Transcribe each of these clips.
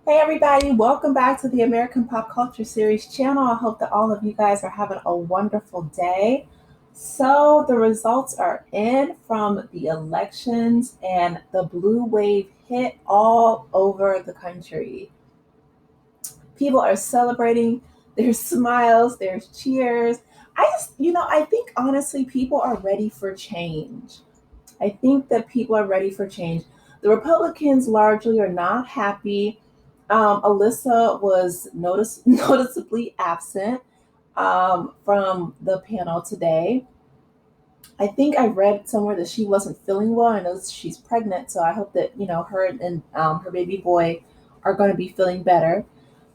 Hey everybody, welcome back to the American Pop Culture Series channel. I hope that all of you guys are having a wonderful day. So, the results are in from the elections, and the blue wave hit all over the country. People are celebrating, there's smiles, there's cheers. I think honestly, people are ready for change. I think that people are ready for change. The Republicans largely are not happy. Alyssa was noticeably absent from the panel today. I think I read somewhere that she wasn't feeling well. I know she's pregnant, so I hope that her and her baby boy are going to be feeling better.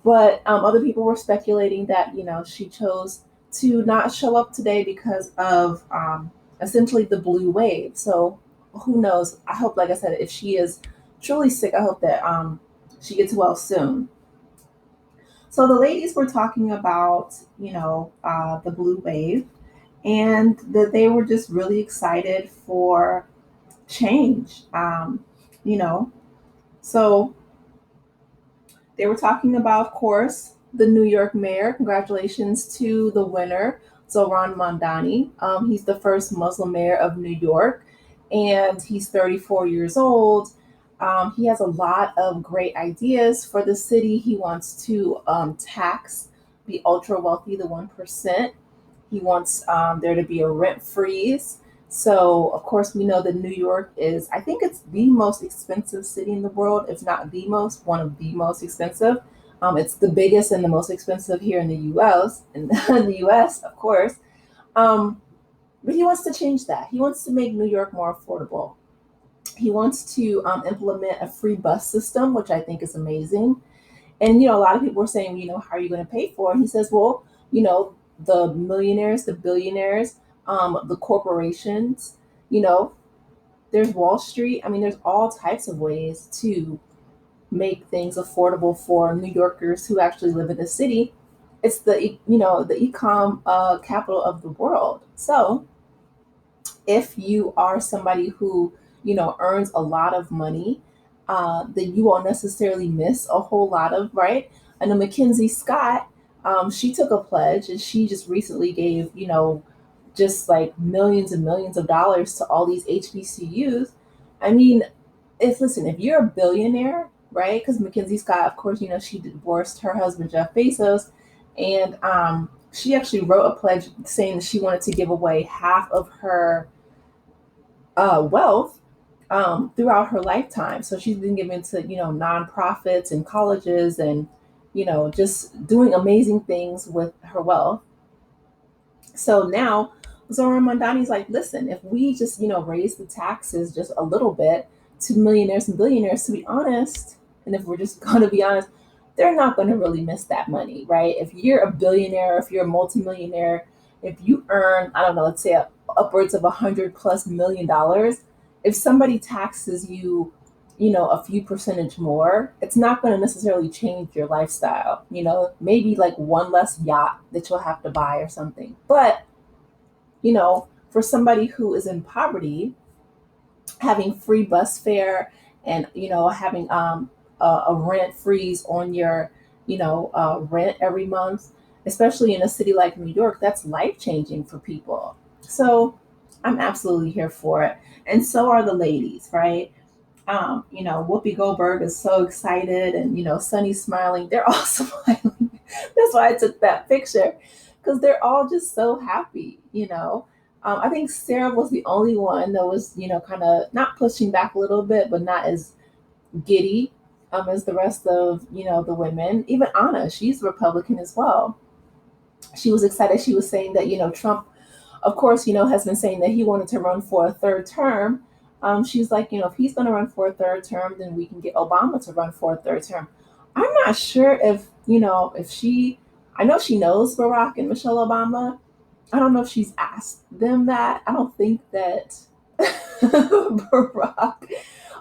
But other people were speculating that she chose to not show up today because of essentially the blue wave. So who knows? I hope, like I said, if she is truly sick, I hope that she gets well soon. So the ladies were talking about the blue wave, and that they were just really excited for change. You know, so they were talking about, of course, the New York mayor. Congratulations to the winner, Zohran Mamdani. He's the first Muslim mayor of New York, and he's 34 years old. He has a lot of great ideas for the city. He wants to tax the ultra wealthy, the 1%. He wants there to be a rent freeze. So, of course, we know that New York is, I think it's the most expensive city in the world, if not the most, one of the most expensive. It's the biggest and the most expensive here in the US, in the US, of course. Um, but he wants to change that. He wants to make New York more affordable. He wants to implement a free bus system, which I think is amazing. And a lot of people were saying, how are you going to pay for it? And he says, well, the millionaires, the billionaires, the corporations, you know, there's Wall Street. I mean, there's all types of ways to make things affordable for New Yorkers who actually live in the city. It's the ecom capital of the world. So if you are somebody who earns a lot of money, then you won't necessarily miss a whole lot of, right. I know Mackenzie Scott, she took a pledge, and she just recently gave just like millions and millions of dollars to all these HBCUs. I mean, if you're a billionaire, right? Because Mackenzie Scott, of course, she divorced her husband Jeff Bezos, and she actually wrote a pledge saying that she wanted to give away half of her wealth throughout her lifetime. So she's been given to nonprofits and colleges, and just doing amazing things with her wealth. So now Zora Mondani's like, listen, if we just raise the taxes just a little bit to millionaires and billionaires, to be honest, and if we're just going to be honest, they're not going to really miss that money, right? If you're a billionaire, if you're a multimillionaire, if you earn, I don't know, let's say upwards of $100+ million, if somebody taxes you, a few percentage more, it's not going to necessarily change your lifestyle. Maybe like one less yacht that you'll have to buy or something. But, for somebody who is in poverty, having free bus fare, and having a rent freeze on your rent every month, especially in a city like New York, that's life changing for people. So I'm absolutely here for it, and so are the ladies, right? Whoopi Goldberg is so excited, and Sunny's smiling. They're all smiling. That's why I took that picture, because they're all just so happy. I think Sarah was the only one that was, kind of not pushing back a little bit, but not as giddy as the rest of, the women. Even Anna, she's Republican as well. She was excited. She was saying that, Trump, of course, has been saying that he wanted to run for a third term. She's like, if he's going to run for a third term, then we can get Obama to run for a third term. I'm not sure if, I know she knows Barack and Michelle Obama. I don't know if she's asked them that. I don't think that Barack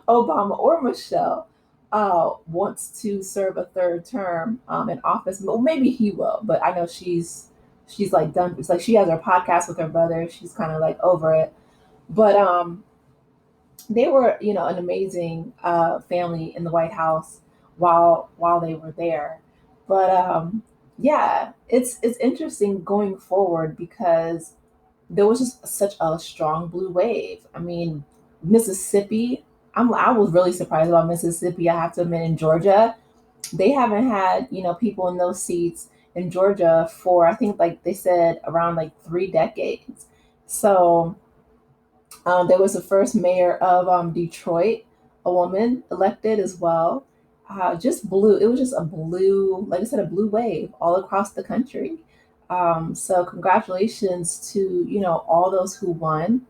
Obama or Michelle wants to serve a third term in office. Well, maybe he will, but I know she's like done. It's like she has her podcast with her brother. She's kind of like over it. But they were, an amazing family in the White House. while they were there. But yeah, it's interesting going forward because there was just such a strong blue wave. I mean, Mississippi. I was really surprised about Mississippi. I have to admit, in Georgia, they haven't had people in those seats in Georgia for, I think, like they said, around like 3 decades. So there was the first mayor of Detroit, a woman elected as well. Just blue. It was just a blue, like I said, a blue wave all across the country. So congratulations to all those who won.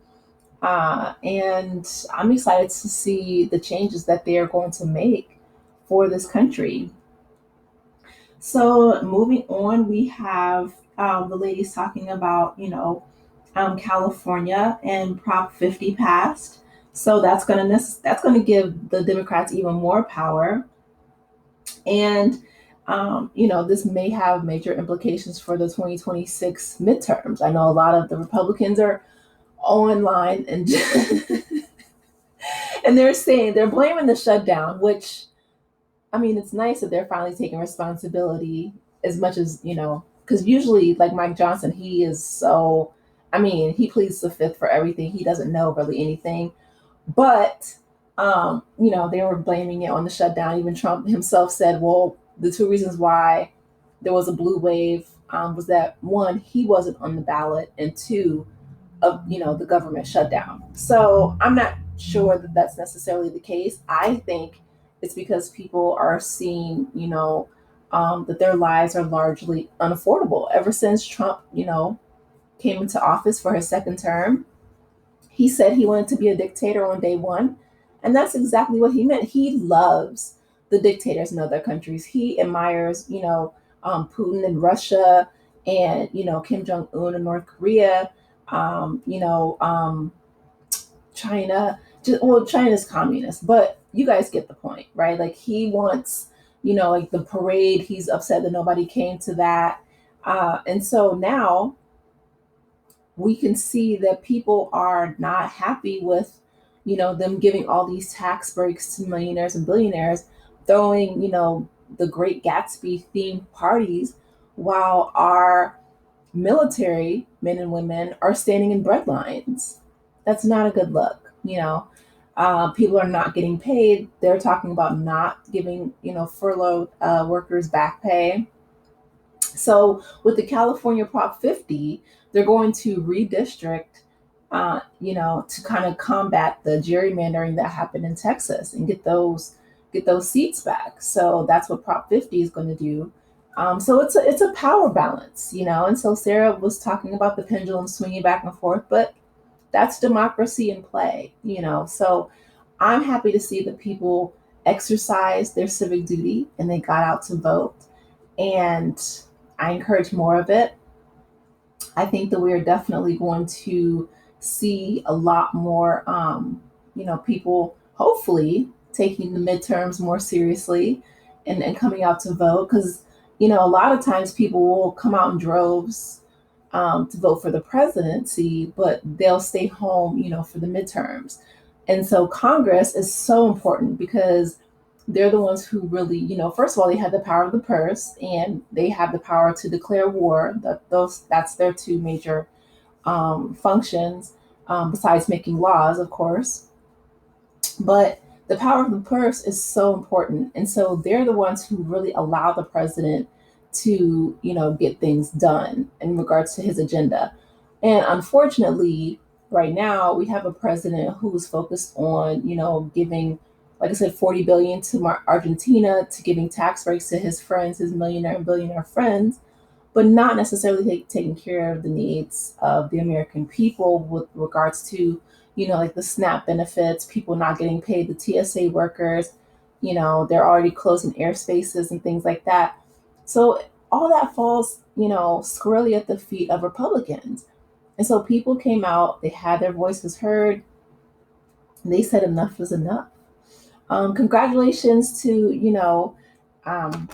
And I'm excited to see the changes that they are going to make for this country. So moving on, we have the ladies talking about, California and Prop 50 passed. So that's gonna give the Democrats even more power, and this may have major implications for the 2026 midterms. I know a lot of the Republicans are online and and they're saying they're blaming the shutdown, which I mean, it's nice that they're finally taking responsibility as much as, because usually, like Mike Johnson, he is so, I mean, he pleads the fifth for everything. He doesn't know really anything. But, they were blaming it on the shutdown. Even Trump himself said, well, the two reasons why there was a blue wave was that one, he wasn't on the ballot, and two, of the government shutdown. So I'm not sure that that's necessarily the case. I think it's because people are seeing that their lives are largely unaffordable ever since Trump came into office for his second term. He said he wanted to be a dictator on day one, and that's exactly what he meant. He loves the dictators in other countries. He admires Putin in Russia, and Kim Jong Un in North Korea, China. Well, China's communist, but you guys get the point, right? Like he wants, like the parade. He's upset that nobody came to that, and so now we can see that people are not happy with, them giving all these tax breaks to millionaires and billionaires, throwing, the Great Gatsby themed parties, while our military men and women are standing in bread lines. That's not a good look. People are not getting paid. They're talking about not giving, furloughed workers back pay. So with the California Prop 50, they're going to redistrict, to kind of combat the gerrymandering that happened in Texas and get those seats back. So that's what Prop 50 is going to do. So it's a power balance, and so Sarah was talking about the pendulum swinging back and forth, but that's democracy in play. So I'm happy to see that people exercise their civic duty and they got out to vote, and I encourage more of it. I think that we are definitely going to see a lot more, people hopefully taking the midterms more seriously, and coming out to vote, because, a lot of times people will come out in droves to vote for the presidency, but they'll stay home, for the midterms. And so Congress is so important because they're the ones who really, first of all, they have the power of the purse and they have the power to declare war. That's their two major functions, besides making laws, of course. But the power of the purse is so important, and so they're the ones who really allow the president to, get things done in regards to his agenda. And unfortunately, right now we have a president who's focused on, giving, like I said, 40 billion to Argentina, to giving tax breaks to his friends, his millionaire and billionaire friends, but not necessarily taking care of the needs of the American people with regards to, like the SNAP benefits, people not getting paid, the TSA workers, they're already closing airspaces and things like that. So all that falls, squarely at the feet of Republicans. And so people came out, they had their voices heard, and they said enough is enough. Congratulations to, um,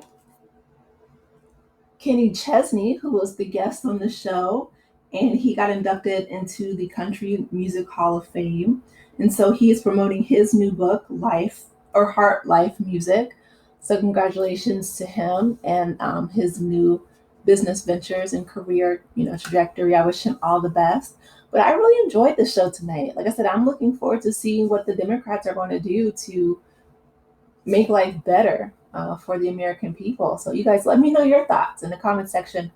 Kenny Chesney, who was the guest on the show, and he got inducted into the Country Music Hall of Fame. And so he is promoting his new book, Life or Heart Life Music. So congratulations to him and his new business ventures and career, trajectory. I wish him all the best. But I really enjoyed the show tonight. Like I said, I'm looking forward to seeing what the Democrats are going to do to make life better for the American people. So you guys let me know your thoughts in the comment section.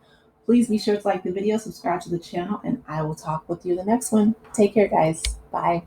Please be sure to like the video, subscribe to the channel, and I will talk with you in the next one. Take care, guys. Bye.